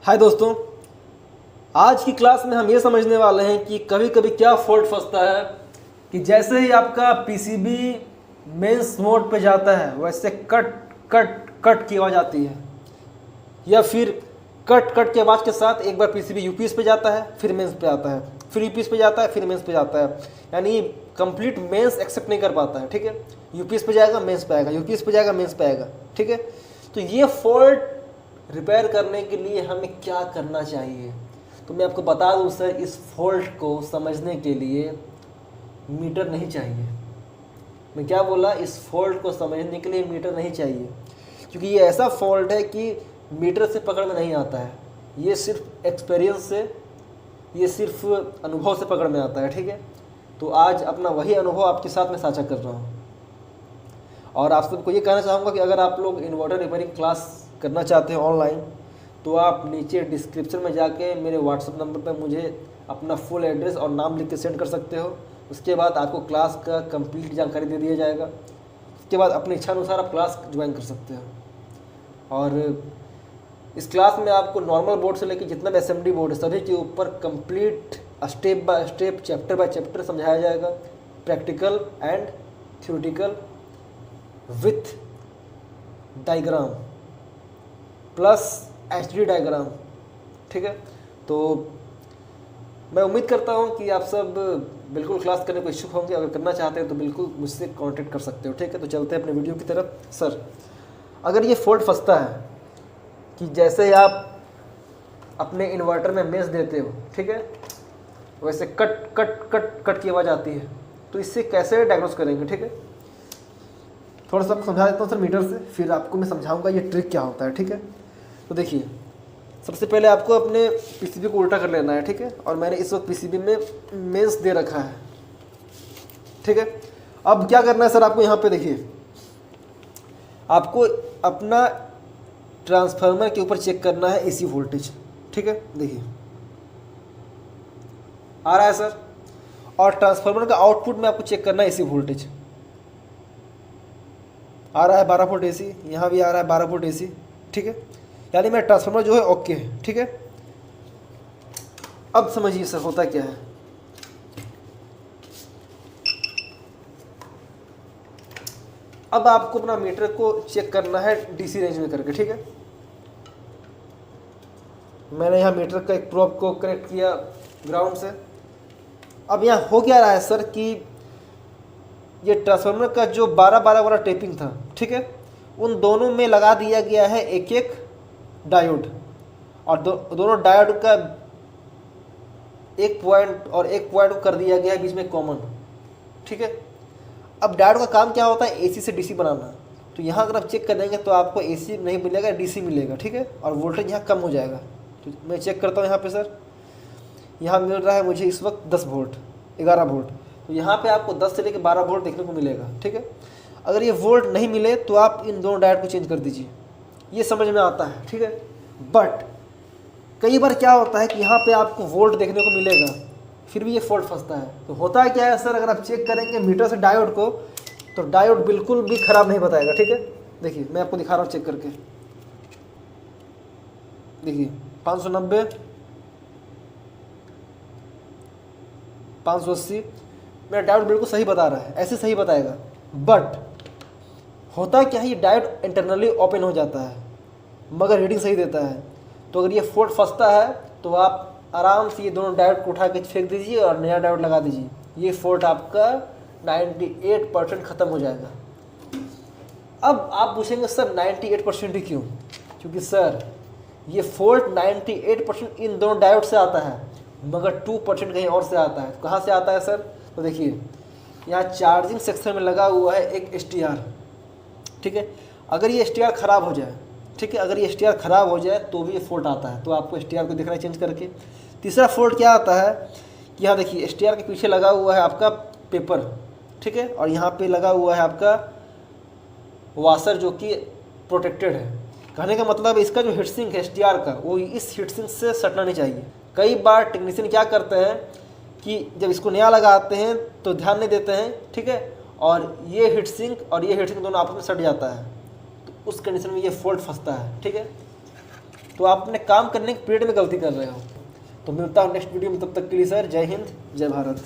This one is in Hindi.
हाय दोस्तों, आज की क्लास में हम ये समझने वाले हैं कि कभी कभी क्या फॉल्ट फंसता है कि जैसे ही आपका पीसीबी मेंस मोड पे जाता है वैसे कट कट कट की आवाज़ आती है, या फिर कट कट की आवाज़ के साथ एक बार पीसीबी यूपीएस पे जाता है, फिर मेंस पे आता है, फिर यूपीएस पे जाता है, फिर मेंस पे जाता है, यानी कंप्लीट मेंस एक्सेप्ट नहीं कर पाता है। ठीक है, यूपीएस पे जाएगा, मेंस पे आएगा, यूपीएस पे जाएगा, मेंस पे आएगा। ठीक है, तो ये फॉल्ट रिपेयर करने के लिए हमें क्या करना चाहिए, तो मैं आपको बता दूं सर, इस फॉल्ट को समझने के लिए मीटर नहीं चाहिए। मैं क्या बोला, इस फॉल्ट को समझने के लिए मीटर नहीं चाहिए, क्योंकि ये ऐसा फॉल्ट है कि मीटर से पकड़ में नहीं आता है। ये सिर्फ एक्सपीरियंस से, ये सिर्फ अनुभव से पकड़ में आता है। ठीक है, तो आज अपना वही अनुभव आपके साथ में साझा कर रहा हूँ। और आप सबको ये कहना चाहूँगा कि अगर आप लोग इन्वर्टर रिपेयरिंग क्लास करना चाहते हैं ऑनलाइन, तो आप नीचे डिस्क्रिप्शन में जाके मेरे व्हाट्सएप नंबर पर मुझे अपना फुल एड्रेस और नाम लिख के सेंड कर सकते हो। उसके बाद आपको क्लास का कंप्लीट जानकारी दे दिया जाएगा। उसके बाद अपनी इच्छा अनुसार आप क्लास ज्वाइन कर सकते हो। और इस क्लास में आपको नॉर्मल बोर्ड से लेकर जितना भी एसएमडी बोर्ड है सभी के ऊपर complete step by step, chapter by chapter समझाया जाएगा, practical and theoretical with diagram plus HD diagram. ठीक है, तो मैं उम्मीद करता हूँ कि आप सब बिल्कुल क्लास करने को इच्छुक होंगे। अगर करना चाहते हैं तो बिल्कुल मुझसे कांटेक्ट कर सकते हो। ठीक है, तो चलते हैं अपने वीडियो की तरफ। सर, अगर ये फॉल्ट फंसता है कि जैसे आप अपने इन्वर्टर में मेंस देते हो, ठीक है, वैसे कट कट कट कट की आवाज़ आती है, तो इससे कैसे डायग्नोस करेंगे। ठीक है, थोड़ा सा समझा देता हूँ सर मीटर से, फिर आपको मैं समझाऊंगा ये ट्रिक क्या होता है। ठीक है, तो देखिए, सबसे पहले आपको अपने पीसीबी को उल्टा कर लेना है। ठीक है, और मैंने इस वक्त पीसीबी में मेंस दे रखा है। ठीक है, अब क्या करना है सर, आपको यहाँ पे देखिए, आपको अपना ट्रांसफार्मर के ऊपर चेक करना है एसी वोल्टेज। ठीक है, देखिए आ रहा है सर, और ट्रांसफार्मर का आउटपुट में आपको चेक करना है एसी वोल्टेज। आ रहा है 12 वोल्ट एसी, यहाँ भी आ रहा है 12 वोल्ट एसी। ठीक है, यानी मेरा ट्रांसफार्मर जो है ओके है। ठीक है, अब समझिए सर होता क्या है। अब आपको अपना मीटर को चेक करना है डीसी रेंज में करके। ठीक है, मैंने यहाँ मीटर का एक प्रोब को कनेक्ट किया ग्राउंड से। अब यहाँ हो क्या रहा है सर कि ये ट्रांसफार्मर का जो 12-12 वाला टेपिंग था, ठीक है, उन दोनों में लगा दिया गया है एक एक डायोड, और दोनों डायोड का एक पॉइंट और एक पॉइंट कर दिया गया है बीच में कॉमन। ठीक है, अब डायोड का काम क्या होता है, एसी से डीसी बनाना। तो यहाँ अगर आप चेक करेंगे तो आपको एसी नहीं मिलेगा, डीसी मिलेगा। ठीक है, और वोल्टेज यहाँ कम हो जाएगा। तो मैं चेक करता हूँ यहाँ पे सर, यहाँ मिल रहा है मुझे इस वक्त 10 वोल्ट, 11 वोल्ट। तो यहाँ पे आपको 10 से लेकर 12 वोल्ट देखने को मिलेगा। ठीक है, अगर ये वोल्ट नहीं मिले तो आप इन दोनों डायोड को चेंज कर दीजिए, ये समझ में आता है। ठीक है, बट कई बार क्या होता है कि यहाँ पे आपको वोल्ट देखने को मिलेगा, फिर भी ये फॉल्ट फंसता है। तो होता है क्या है सर, अगर आप चेक करेंगे मीटर से डायोड को, तो डायोड बिल्कुल भी खराब नहीं बताएगा। ठीक है, देखिए मैं आपको दिखा रहा हूँ चेक करके, देखिए 590, 580, मेरा डायोड बिल्कुल सही बता रहा है, ऐसे सही बताएगा। बट होता क्या है, ये डायोड इंटरनली ओपन हो जाता है मगर रीडिंग सही देता है। तो अगर ये फॉल्ट फंसता है तो आप आराम से ये दोनों डायोड को उठा के फेंक दीजिए और नया डायोड लगा दीजिए। ये फॉल्ट आपका 98% ख़त्म हो जाएगा। अब आप पूछेंगे सर 98% ही क्यों, क्योंकि सर ये फॉल्ट 98% इन दोनों डायोड से आता है मगर 2% कहीं और से आता है। तो कहाँ से आता है सर, तो देखिए यहाँ चार्जिंग सेक्शन में लगा हुआ है एक STR। ठीक है, अगर ये STR ख़राब हो जाए, ठीक है, अगर ये STR ख़राब हो जाए तो भी ये फॉल्ट आता है। तो आपको STR को देखना है चेंज करके। तीसरा फॉल्ट क्या आता है कि यहाँ देखिए STR के पीछे लगा हुआ है आपका पेपर। ठीक है, और यहाँ पे लगा हुआ है आपका वाशर जो कि प्रोटेक्टेड है। कहने का मतलब इसका जो हीटसिंक है STR का, वो इस हीटसिंक से सटना नहीं चाहिए। कई बार टेक्नीशियन क्या करते हैं कि जब इसको नया लगाते हैं तो ध्यान नहीं देते हैं। ठीक है, और ये हीटसिंक और ये हीटसिंक दोनों आपस में सट जाता है, तो उस कंडीशन में ये फॉल्ट फंसता है। ठीक है, तो आप अपने काम करने के पीरियड में गलती कर रहे हो। तो मिलता हूँ नेक्स्ट वीडियो में, तब तक के लिए सर जय हिंद जय भारत।